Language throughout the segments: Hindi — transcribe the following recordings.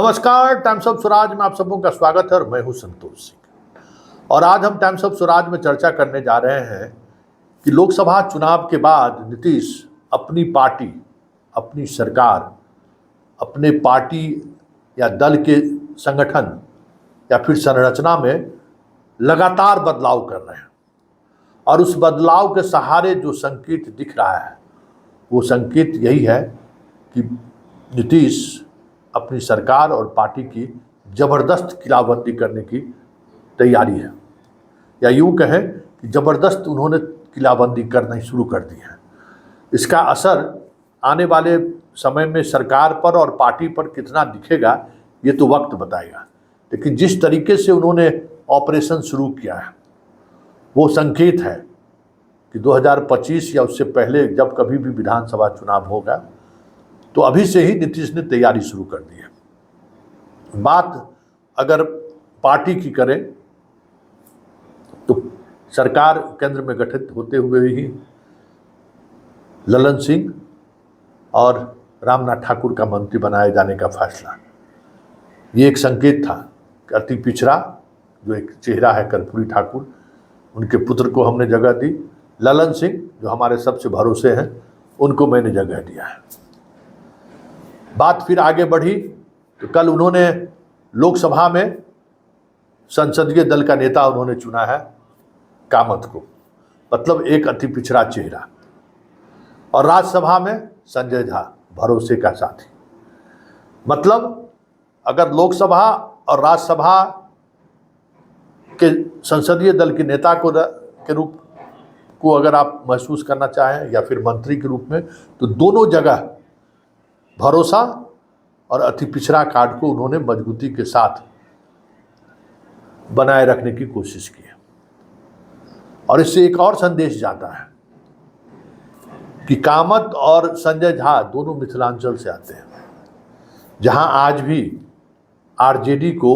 नमस्कार, टाइम्स ऑफ स्वराज में आप सबों का स्वागत है और मैं हूं संतोष सिंह। और आज हम टाइम्स ऑफ स्वराज में चर्चा करने जा रहे हैं कि लोकसभा चुनाव के बाद नीतीश अपनी पार्टी, अपनी सरकार, अपने पार्टी या दल के संगठन या फिर संरचना में लगातार बदलाव कर रहे हैं। और उस बदलाव के सहारे जो संकेत दिख रहा है वो संकेत यही है कि नीतीश अपनी सरकार और पार्टी की ज़बरदस्त किलाबंदी करने की तैयारी है, या यूँ कहें कि ज़बरदस्त उन्होंने किलाबंदी करना शुरू कर दी है। इसका असर आने वाले समय में सरकार पर और पार्टी पर कितना दिखेगा ये तो वक्त बताएगा, लेकिन जिस तरीके से उन्होंने ऑपरेशन शुरू किया है वो संकेत है कि 2025 या उससे पहले जब कभी भी विधानसभा चुनाव होगा तो अभी से ही नीतीश ने तैयारी शुरू कर दी है। बात अगर पार्टी की करें तो सरकार केंद्र में गठित होते हुए ही ललन सिंह और रामनाथ ठाकुर का मंत्री बनाए जाने का फैसला, ये एक संकेत था कि अति पिछड़ा जो एक चेहरा है कर्पूरी ठाकुर, उनके पुत्र को हमने जगह दी। ललन सिंह जो हमारे सबसे भरोसे हैं उनको मैंने जगह दिया है। बात फिर आगे बढ़ी तो कल उन्होंने लोकसभा में संसदीय दल का नेता उन्होंने चुना है कामत को, मतलब एक अति पिछड़ा चेहरा, और राज्यसभा में संजय झा, भरोसे का साथी। मतलब अगर लोकसभा और राज्यसभा के संसदीय दल के नेता के रूप को अगर आप महसूस करना चाहें या फिर मंत्री के रूप में, तो दोनों जगह भरोसा और अति पिछड़ा कार्ड को उन्होंने मजबूती के साथ बनाए रखने की कोशिश की है। और इससे एक और संदेश जाता है कि कामत और संजय झा दोनों मिथिलांचल से आते हैं, जहां आज भी आरजेडी को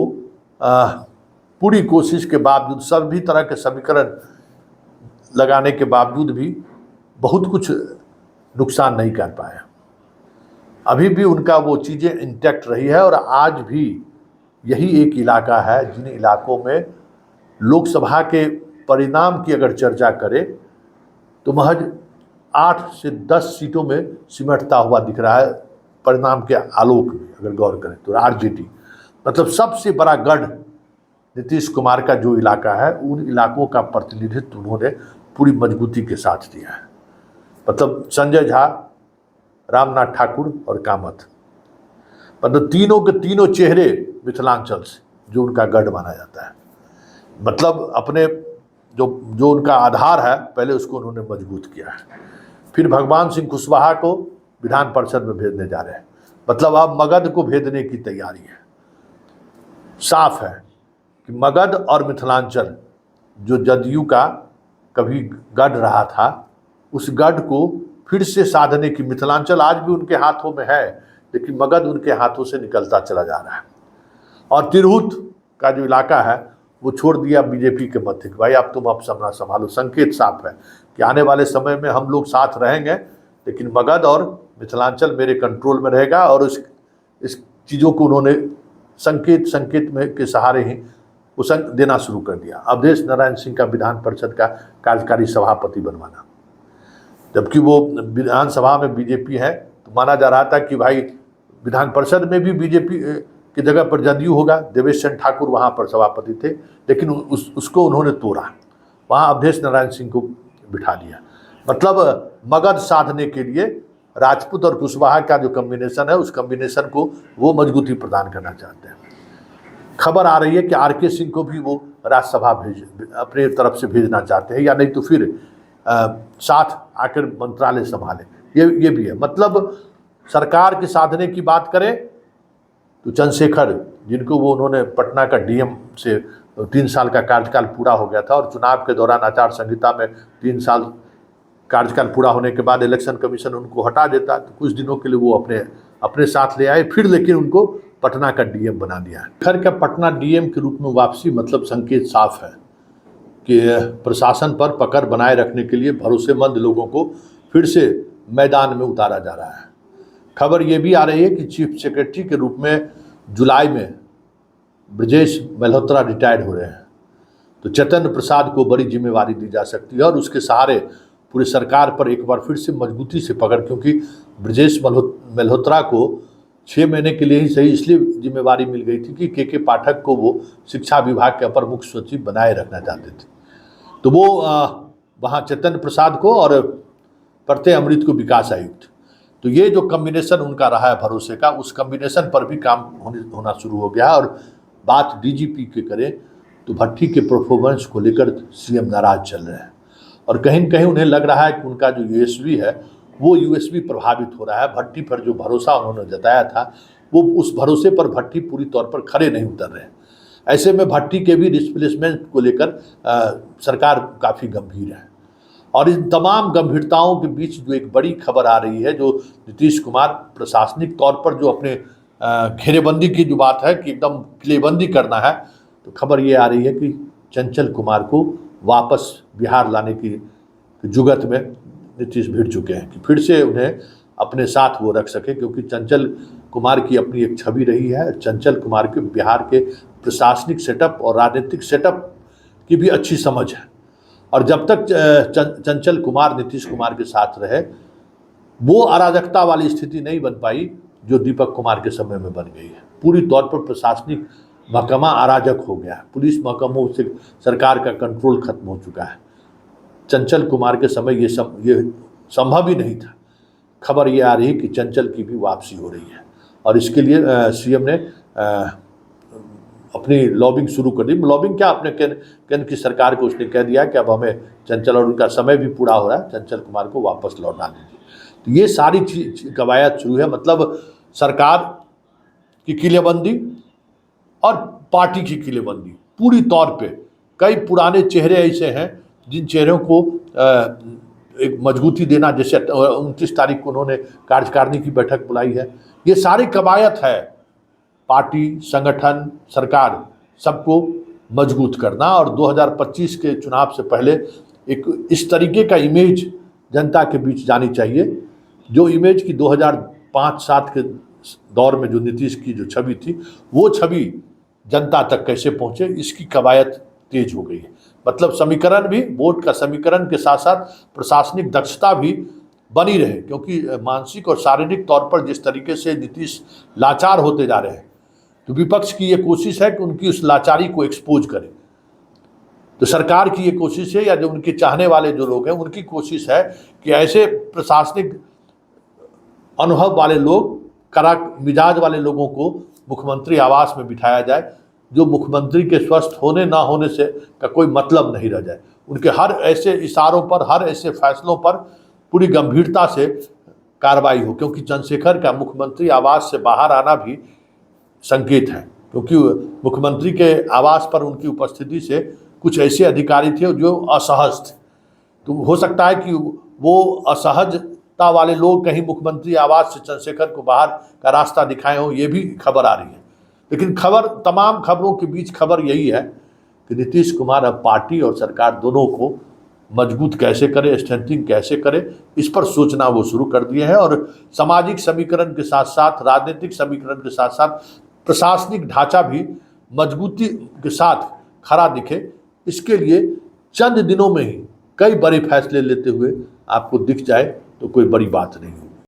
पूरी कोशिश के बावजूद, सभी तरह के समीकरण लगाने के बावजूद भी बहुत कुछ नुकसान नहीं कर पाए। अभी भी उनका वो चीज़ें इंटैक्ट रही है और आज भी यही एक इलाका है जिन इलाकों में लोकसभा के परिणाम की अगर चर्चा करें तो महज 8 से 10 सीटों में सिमटता हुआ दिख रहा है। परिणाम के आलोक में अगर गौर करें तो आरजेडी, मतलब सबसे बड़ा गढ़ नीतीश कुमार का जो इलाका है, उन इलाकों का प्रतिनिधित्व उन्होंने पूरी मजबूती के साथ दिया है। मतलब संजय झा, रामनाथ ठाकुर और कामत, मतलब तीनों के तीनों चेहरे मिथिलांचल से जो उनका गढ़ माना जाता है। मतलब अपने जो उनका आधार है पहले उसको उन्होंने मजबूत किया है। फिर भगवान सिंह कुशवाहा को विधान परिषद में भेजने जा रहे हैं, मतलब अब मगध को भेजने की तैयारी है। साफ है कि मगध और मिथिलांचल जो जदयू का कभी गढ़ रहा था, उस गढ़ को फिर से साधने की, मिथिलांचल आज भी उनके हाथों में है लेकिन मगध उनके हाथों से निकलता चला जा रहा है। और तिरहुत का जो इलाका है वो छोड़ दिया बीजेपी के मध्य, भाई अब तुम अब संभालो। संकेत साफ है कि आने वाले समय में हम लोग साथ रहेंगे लेकिन मगध और मिथिलांचल मेरे कंट्रोल में रहेगा। और इस चीज़ों को उन्होंने संकेत में के सहारे ही वो देना शुरू कर दिया। अवधेश नारायण सिंह का विधान परिषद का कार्यकारी सभापति बनवाना, जबकि वो विधानसभा में बीजेपी है तो माना जा रहा था कि भाई विधान परिषद में भी बीजेपी की जगह पर जदयू होगा। देवेश चंद्र ठाकुर वहाँ पर सभापति थे, लेकिन उसको उन्होंने तोड़ा, वहाँ अवधेश नारायण सिंह को बिठा दिया। मतलब मगध साधने के लिए राजपूत और कुशवाहा का जो कम्बिनेशन है, उस कम्बिनेशन को वो मजबूती प्रदान करना चाहते हैं। खबर आ रही है कि आरके सिंह को भी वो राज्यसभा अपने तरफ से भेजना चाहते हैं, या नहीं तो फिर साथ आकर मंत्रालय संभाले, ये भी है। मतलब सरकार के साधने की बात करें तो चंद्रशेखर, जिनको वो उन्होंने पटना का डीएम से 3 साल का कार्यकाल पूरा हो गया था और चुनाव के दौरान आचार संहिता में 3 साल कार्यकाल पूरा होने के बाद इलेक्शन कमीशन उनको हटा देता, तो कुछ दिनों के लिए वो अपने साथ ले आए, फिर लेकिन उनको पटना का डीएम बना दिया है। खैर का पटना डीएम के रूप में वापसी, मतलब संकेत साफ है कि प्रशासन पर पकड़ बनाए रखने के लिए भरोसेमंद लोगों को फिर से मैदान में उतारा जा रहा है। खबर ये भी आ रही है कि चीफ सेक्रेटरी के रूप में जुलाई में ब्रजेश मल्होत्रा रिटायर्ड हो रहे हैं, तो चैतन्य प्रसाद को बड़ी जिम्मेवारी दी जा सकती है और उसके सहारे पूरी सरकार पर एक बार फिर से मजबूती से पकड़, क्योंकि ब्रजेश मल्होत्रा को 6 महीने के लिए ही सही इसलिए जिम्मेवारी मिल गई थी कि के पाठक को वो शिक्षा विभाग के अपर मुख्य सचिव बनाए रखना चाहते थे। तो वो वहाँ चैतन्य प्रसाद को और प्रत्यय अमृत को विकास आयुक्त, तो ये जो कम्बिनेशन उनका रहा है भरोसे का, उस कम्बिनेशन पर भी काम होना शुरू हो गया। और बात डीजीपी की करें तो भट्टी के परफॉर्मेंस को लेकर सीएम नाराज चल रहे हैं और कहीं न कहीं उन्हें लग रहा है कि उनका जो यूएसपी है वो यूएसपी प्रभावित हो रहा है। भट्टी पर जो भरोसा उन्होंने जताया था वो उस भरोसे पर भट्टी पूरी तौर पर खरे नहीं उतर रहे हैं। ऐसे में भट्टी के भी डिस्प्लेसमेंट को लेकर सरकार काफ़ी गंभीर है। और इन तमाम गंभीरताओं के बीच जो एक बड़ी खबर आ रही है, जो नीतीश कुमार प्रशासनिक तौर पर जो अपने घेरेबंदी की जो बात है कि एकदम किलेबंदी करना है, तो खबर ये आ रही है कि चंचल कुमार को वापस बिहार लाने की जुगत में नीतीश भिड़ चुके हैं कि फिर से उन्हें अपने साथ वो रख सके, क्योंकि चंचल कुमार की अपनी एक छवि रही है। चंचल कुमार के बिहार के प्रशासनिक सेटअप और राजनीतिक सेटअप की भी अच्छी समझ है और जब तक चंचल कुमार नीतीश कुमार के साथ रहे वो अराजकता वाली स्थिति नहीं बन पाई जो दीपक कुमार के समय में बन गई है। पूरी तौर पर प्रशासनिक महकमा अराजक हो गया है, पुलिस महकमों से सरकार का कंट्रोल खत्म हो चुका है। चंचल कुमार के समय ये संभव ही नहीं था। खबर ये आ रही है कि चंचल की भी वापसी हो रही है और इसके लिए सीएम ने अपनी लॉबिंग शुरू कर दी। लॉबिंग क्या, अपने केंद्र की सरकार को उसने कह दिया कि अब हमें चंचल, और उनका समय भी पूरा हो रहा है, चंचल कुमार को वापस लौटा दीजिए। तो ये सारी कवायद शुरू है, मतलब सरकार की किलेबंदी और पार्टी की किलेबंदी पूरी तौर पे। कई पुराने चेहरे ऐसे हैं जिन चेहरों को एक मजबूती देना, जैसे 29 तारीख को उन्होंने कार्यकारिणी की बैठक बुलाई है। ये सारी कवायद है पार्टी, संगठन, सरकार सबको मजबूत करना और 2025 के चुनाव से पहले एक इस तरीके का इमेज जनता के बीच जानी चाहिए, जो इमेज की 2005-7 के दौर में जो नीतीश की जो छवि थी वो छवि जनता तक कैसे पहुंचे, इसकी कवायद तेज हो गई है। मतलब समीकरण भी, वोट का समीकरण के साथ साथ प्रशासनिक दक्षता भी बनी रहे, क्योंकि मानसिक और शारीरिक तौर पर जिस तरीके से नीतीश लाचार होते जा रहे हैं, तो विपक्ष की ये कोशिश है कि उनकी उस लाचारी को एक्सपोज करें। तो सरकार की ये कोशिश है, या जो उनके चाहने वाले जो लोग हैं उनकी कोशिश है कि ऐसे प्रशासनिक अनुभव वाले लोग, कड़ा मिजाज वाले लोगों को मुख्यमंत्री आवास में बिठाया जाए, जो मुख्यमंत्री के स्वस्थ होने ना होने से का कोई मतलब नहीं रह जाए। उनके हर ऐसे इशारों पर, हर ऐसे फैसलों पर पूरी गंभीरता से कार्रवाई हो, क्योंकि चंद्रशेखर का मुख्यमंत्री आवास से बाहर आना भी संकेत है, क्योंकि मुख्यमंत्री के आवास पर उनकी उपस्थिति से कुछ ऐसे अधिकारी थे जो असहज थे। तो हो सकता है कि वो असहजता वाले लोग कहीं मुख्यमंत्री आवास से चंद्रशेखर को बाहर का रास्ता दिखाए हों, ये भी खबर आ रही है। लेकिन तमाम खबरों के बीच खबर यही है कि नीतीश कुमार अब पार्टी और सरकार दोनों को मजबूत कैसे करे, स्ट्रेंथिंग कैसे करे, इस पर सोचना वो शुरू कर दिए हैं। और सामाजिक समीकरण के साथ साथ, राजनीतिक समीकरण के साथ साथ प्रशासनिक ढांचा भी मजबूती के साथ खड़ा दिखे, इसके लिए चंद दिनों में ही कई बड़े फैसले लेते हुए आपको दिख जाए तो कोई बड़ी बात नहीं हो।